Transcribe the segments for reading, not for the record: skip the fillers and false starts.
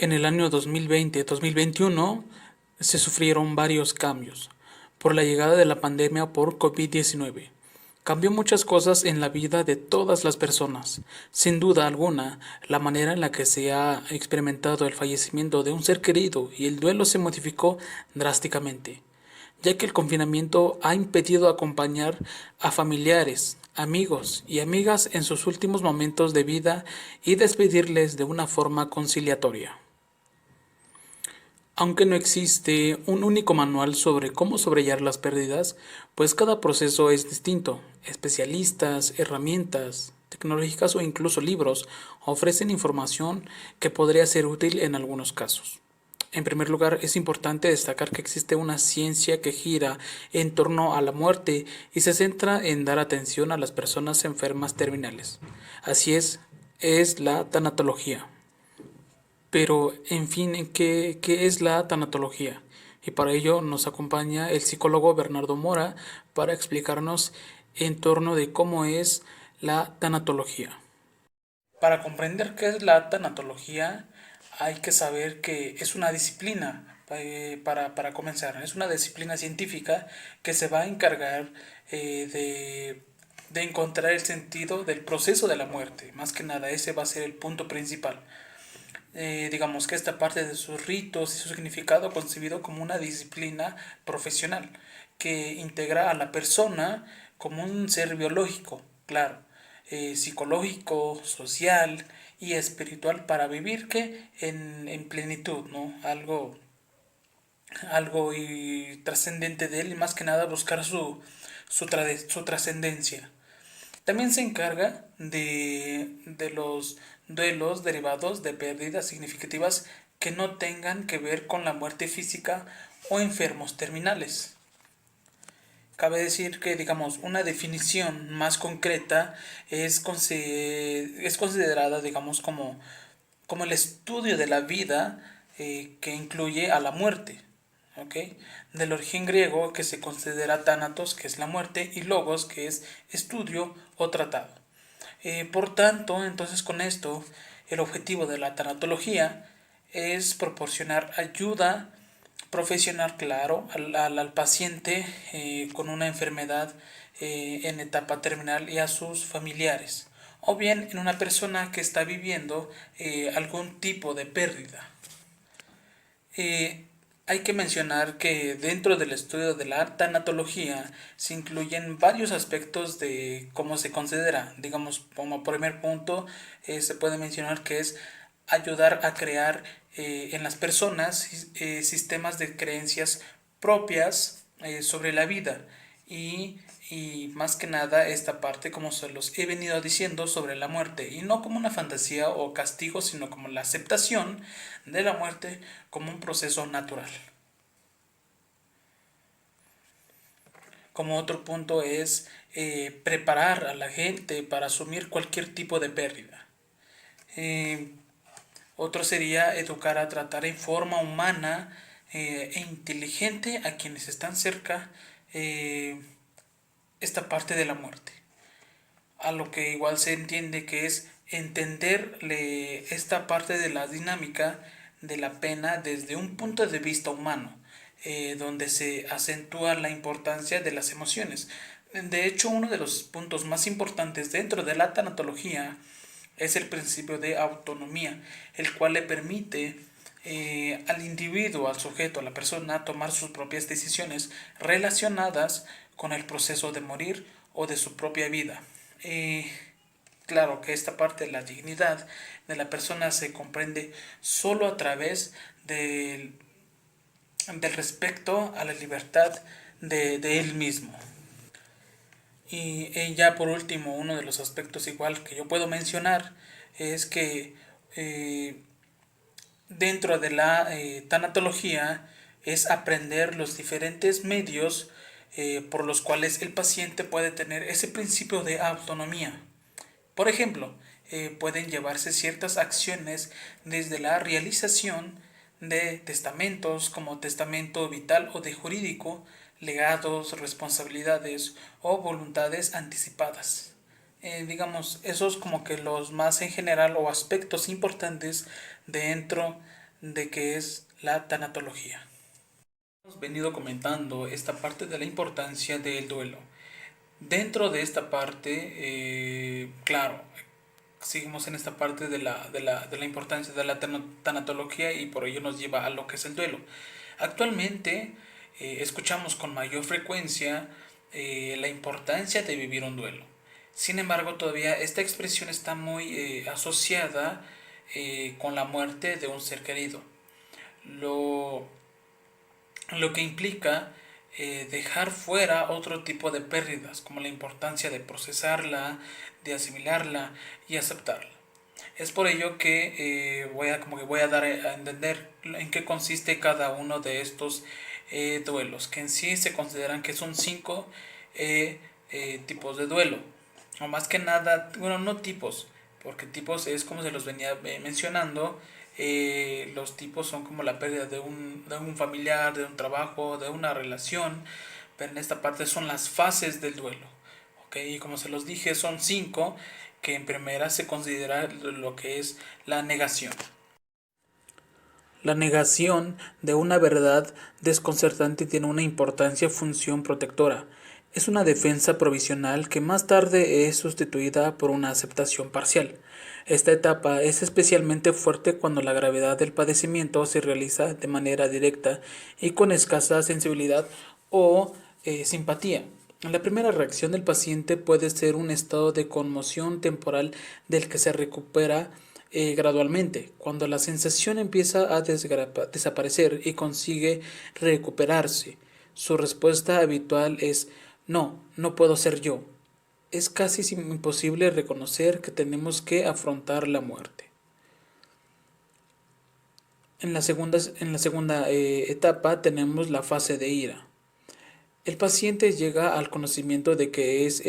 En el año 2020-2021 se sufrieron varios cambios por la llegada de la pandemia por COVID-19. Cambió muchas cosas en la vida de todas las personas. Sin duda alguna, la manera en la que se ha experimentado el fallecimiento de un ser querido y el duelo se modificó drásticamente, ya que el confinamiento ha impedido acompañar a familiares, amigos y amigas en sus últimos momentos de vida y despedirles de una forma conciliatoria. Aunque no existe un único manual sobre cómo sobrellevar las pérdidas, pues cada proceso es distinto. Especialistas, herramientas tecnológicas o incluso libros ofrecen información que podría ser útil en algunos casos. En primer lugar, es importante destacar que existe una ciencia que gira en torno a la muerte y se centra en dar atención a las personas enfermas terminales. Así es la tanatología. Pero, en fin, ¿qué es la tanatología? Y para ello nos acompaña el psicólogo Bernardo Mora para explicarnos en torno de cómo es la tanatología. Para comprender qué es la tanatología, hay que saber que es una disciplina, para comenzar, es una disciplina científica que se va a encargar de encontrar el sentido del proceso de la muerte. Más que nada, ese va a ser el punto principal. Digamos que esta parte de sus ritos y su significado concebido como una disciplina profesional que integra a la persona como un ser biológico, claro, psicológico, social y espiritual para vivir que en plenitud, ¿no? Algo y trascendente de él y más que nada buscar su trascendencia. También se encarga de los duelos derivados de pérdidas significativas que no tengan que ver con la muerte física o enfermos terminales. Cabe decir que, digamos, una definición más concreta es considerada, digamos, como el estudio de la vida que incluye a la muerte. ¿Ok? Del origen griego que se considera thanatos, que es la muerte, y logos, que es estudio o tratado. Por tanto, entonces con esto, el objetivo de la tanatología es proporcionar ayuda profesional, claro, al paciente con una enfermedad en etapa terminal y a sus familiares, o bien en una persona que está viviendo algún tipo de pérdida. Eh, Hay que mencionar que dentro del estudio de la tanatología se incluyen varios aspectos de cómo se considera. Digamos, como primer punto, se puede mencionar que es ayudar a crear en las personas sistemas de creencias propias sobre la vida y, y más que nada esta parte, como se los he venido diciendo, sobre la muerte, y no como una fantasía o castigo, sino como la aceptación de la muerte como un proceso natural. Como otro punto es preparar a la gente para asumir cualquier tipo de pérdida. Eh, Otro sería educar a tratar en forma humana e inteligente a quienes están cerca eh, esta parte de la muerte. A lo que igual se entiende que es entenderle esta parte de la dinámica de la pena desde un punto de vista humano, donde se acentúa la importancia de las emociones. De hecho, uno de los puntos más importantes dentro de la tanatología es el principio de autonomía, el cual le permite al individuo, al sujeto, a la persona, tomar sus propias decisiones relacionadas con el proceso de morir o de su propia vida. Eh, claro que esta parte de la dignidad de la persona se comprende solo a través del respeto a la libertad de él mismo. Y ya por último, uno de los aspectos igual que yo puedo mencionar es que eh, dentro de la tanatología es aprender los diferentes medios por los cuales el paciente puede tener ese principio de autonomía. Por ejemplo, pueden llevarse ciertas acciones desde la realización de testamentos como testamento vital o de jurídico, legados, responsabilidades o voluntades anticipadas. Digamos, esos como que los más en general o aspectos importantes dentro de qué es la tanatología. Hemos venido comentando esta parte de la importancia del duelo. Dentro de esta parte, claro, seguimos en esta parte de la importancia de la tanatología y por ello nos lleva a lo que es el duelo. Actualmente escuchamos con mayor frecuencia la importancia de vivir un duelo. Sin embargo, todavía esta expresión está muy asociada con la muerte de un ser querido. Lo, lo que implica dejar fuera otro tipo de pérdidas, como la importancia de procesarla, de asimilarla y aceptarla. Es por ello que voy a dar a entender en qué consiste cada uno de estos duelos, que en sí se consideran que son 5 tipos de duelo, o más que nada, bueno, no tipos, porque tipos es como se los venía mencionando. Los tipos son como la pérdida de un familiar, de un trabajo, de una relación, pero en esta parte son las fases del duelo. ¿Ok? Y como se los dije, son 5, que en primera se considera lo que es la negación. La negación de una verdad desconcertante tiene una importante función protectora. Es una defensa provisional que más tarde es sustituida por una aceptación parcial. Esta etapa es especialmente fuerte cuando la gravedad del padecimiento se realiza de manera directa y con escasa sensibilidad o simpatía. La primera reacción del paciente puede ser un estado de conmoción temporal del que se recupera gradualmente. Cuando la sensación empieza a desaparecer y consigue recuperarse, su respuesta habitual es: no, no puedo ser yo. Es casi imposible reconocer que tenemos que afrontar la muerte. En la segunda etapa tenemos la fase de ira. El paciente llega al conocimiento de que es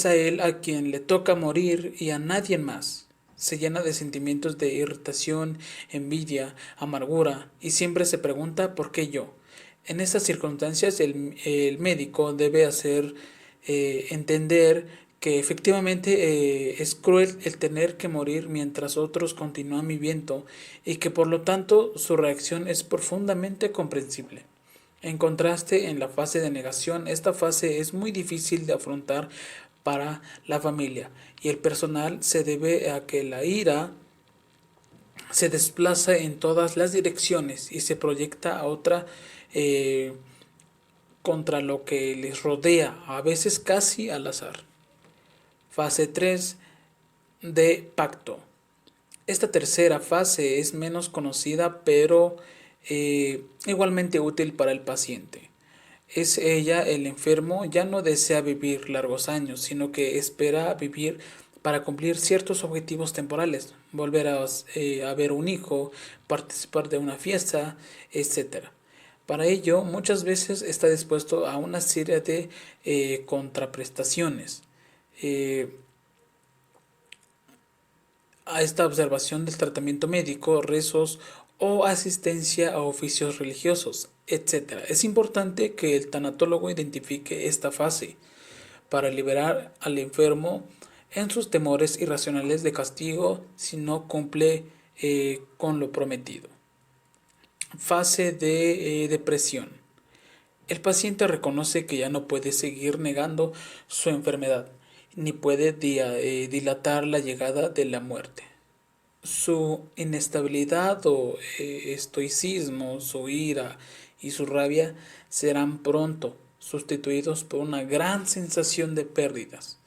a él a quien le toca morir y a nadie más. Se llena de sentimientos de irritación, envidia, amargura y siempre se pregunta ¿por qué yo? En estas circunstancias el médico debe hacer entender que efectivamente es cruel el tener que morir mientras otros continúan viviendo y que por lo tanto su reacción es profundamente comprensible. En contraste, en la fase de negación, esta fase es muy difícil de afrontar para la familia y el personal se debe a que la ira se desplaza en todas las direcciones y se proyecta a otra eh, contra lo que les rodea, a veces casi al azar. Fase 3 de pacto. Esta tercera fase es menos conocida pero igualmente útil para el paciente. Es ella, el enfermo, ya no desea vivir largos años, sino que espera vivir para cumplir ciertos objetivos temporales, volver a ver un hijo, participar de una fiesta, etcétera. Para ello, muchas veces está dispuesto a una serie de contraprestaciones. Eh, a esta observación del tratamiento médico, rezos o asistencia a oficios religiosos, etc. Es importante que el tanatólogo identifique esta fase para liberar al enfermo en sus temores irracionales de castigo si no cumple con lo prometido. Fase de depresión. El paciente reconoce que ya no puede seguir negando su enfermedad, ni puede dilatar la llegada de la muerte. Su inestabilidad o estoicismo, su ira y su rabia serán pronto sustituidos por una gran sensación de pérdidas.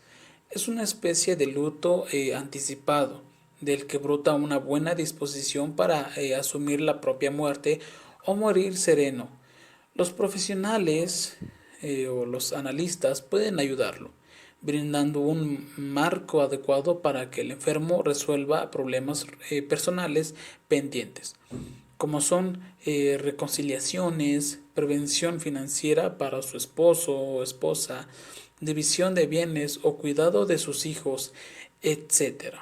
Es una especie de luto anticipado, del que brota una buena disposición para asumir la propia muerte o morir sereno. Los profesionales o los analistas pueden ayudarlo, brindando un marco adecuado para que el enfermo resuelva problemas personales pendientes, como son reconciliaciones, prevención financiera para su esposo o esposa, división de bienes o cuidado de sus hijos, etc.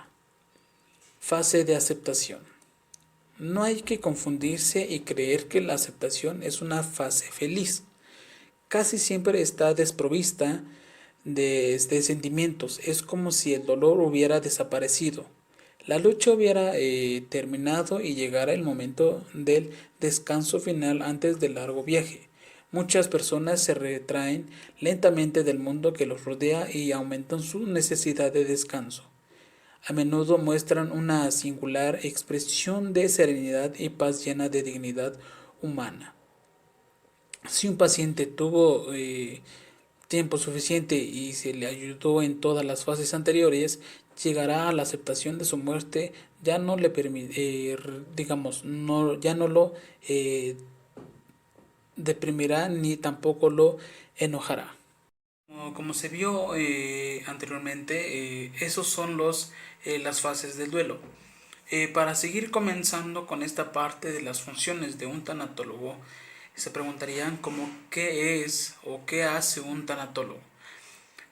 Fase de aceptación. No hay que confundirse y creer que la aceptación es una fase feliz. Casi siempre está desprovista de sentimientos. Es como si el dolor hubiera desaparecido. la lucha hubiera terminado y llegara el momento del descanso final antes del largo viaje. Muchas personas se retraen lentamente del mundo que los rodea y aumentan su necesidad de descanso. A menudo muestran una singular expresión de serenidad y paz llena de dignidad humana. Si un paciente tuvo tiempo suficiente y se le ayudó en todas las fases anteriores, llegará a la aceptación de su muerte, ya no le permite, digamos, no, ya no lo deprimirá ni tampoco lo enojará. Como se vio anteriormente, esos son las fases del duelo. Para seguir comenzando con esta parte de las funciones de un tanatólogo, se preguntarían como qué es o qué hace un tanatólogo.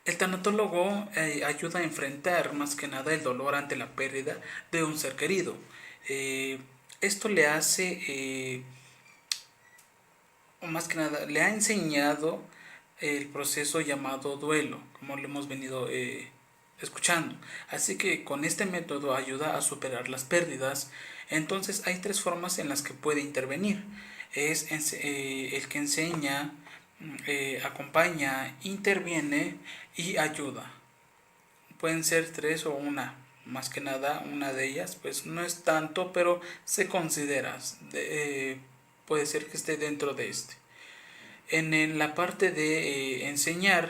El tanatólogo ayuda a enfrentar más que nada el dolor ante la pérdida de un ser querido. Esto le hace, o más que nada, le ha enseñado el proceso llamado duelo, como lo hemos venido escuchando. Así que con este método ayuda a superar las pérdidas. Entonces hay tres formas en las que puede intervenir. Es el que enseña, acompaña, interviene y ayuda. Pueden ser tres o una. Más que nada, una de ellas, pues no es tanto, pero se considera. Puede ser que esté dentro de este. En la parte de enseñar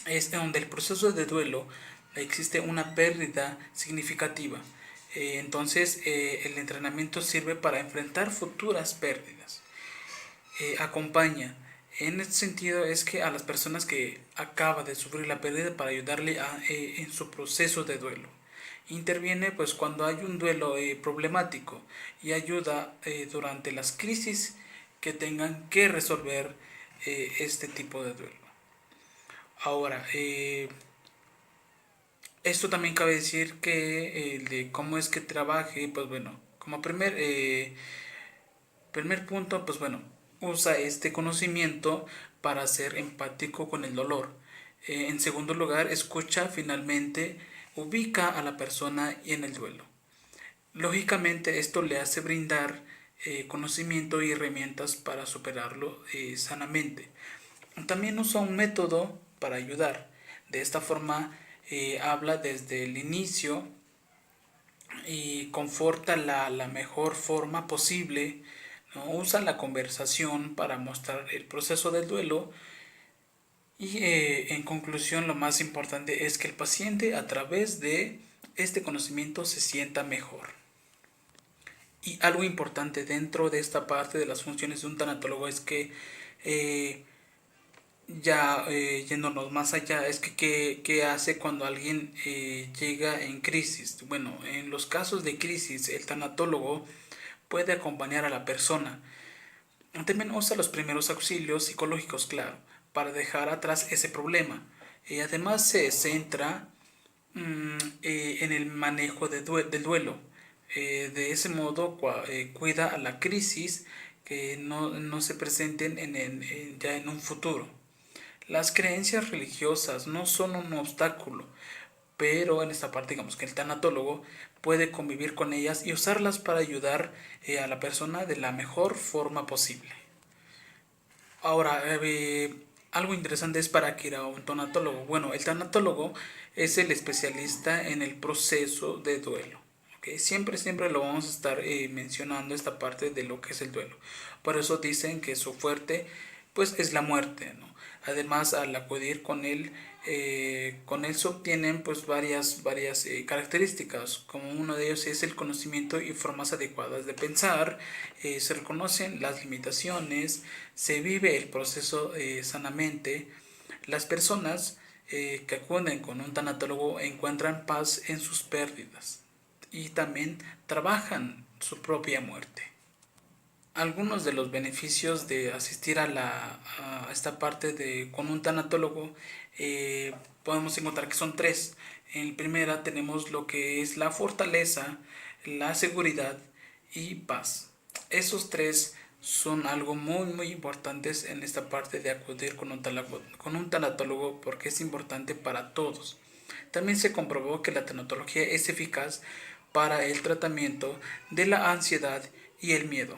es donde el proceso de duelo existe una pérdida significativa. Entonces el entrenamiento sirve para enfrentar futuras pérdidas. Acompaña. En este sentido es que a las personas que acaba de sufrir la pérdida para ayudarle en su proceso de duelo. Interviene pues cuando hay un duelo problemático y ayuda durante las crisis que tengan que resolver este tipo de duelo. Ahora, esto también cabe decir que de cómo es que trabaje, pues bueno, como primer punto, pues bueno, usa este conocimiento para ser empático con el dolor. En segundo lugar, escucha finalmente, ubica a la persona en el duelo. Lógicamente, esto le hace brindar conocimiento y herramientas para superarlo sanamente. También usa un método para ayudar. De esta forma, habla desde el inicio y conforta la mejor forma posible, ¿no? Usa la conversación para mostrar el proceso del duelo y en conclusión lo más importante es que el paciente a través de este conocimiento se sienta mejor. Y algo importante dentro de esta parte de las funciones de un tanatólogo es que yéndonos más allá, es que ¿qué hace cuando alguien llega en crisis? Bueno, en los casos de crisis, el tanatólogo puede acompañar a la persona. También usa los primeros auxilios psicológicos, claro, para dejar atrás ese problema. Además se centra en el manejo del duelo. De ese modo cuida a la crisis que no se presenten ya en un futuro. Las creencias religiosas no son un obstáculo, pero en esta parte digamos que el tanatólogo puede convivir con ellas y usarlas para ayudar a la persona de la mejor forma posible. Ahora, algo interesante es para que ir a un tanatólogo. Bueno, el tanatólogo es el especialista en el proceso de duelo. ¿Okay? Siempre lo vamos a estar mencionando esta parte de lo que es el duelo. Por eso dicen que su fuerte pues es la muerte, ¿no? Además, al acudir con él se obtienen pues varias características, como uno de ellos es el conocimiento y formas adecuadas de pensar, se reconocen las limitaciones, se vive el proceso sanamente. Las personas que acuden con un tanatólogo encuentran paz en sus pérdidas y también trabajan su propia muerte. Algunos de los beneficios de asistir a esta parte con un tanatólogo podemos encontrar que son tres. En primera tenemos lo que es la fortaleza, la seguridad y paz. Esos tres son algo muy importantes en esta parte de acudir con un tanatólogo porque es importante para todos. También se comprobó que la tanatología es eficaz para el tratamiento de la ansiedad y el miedo.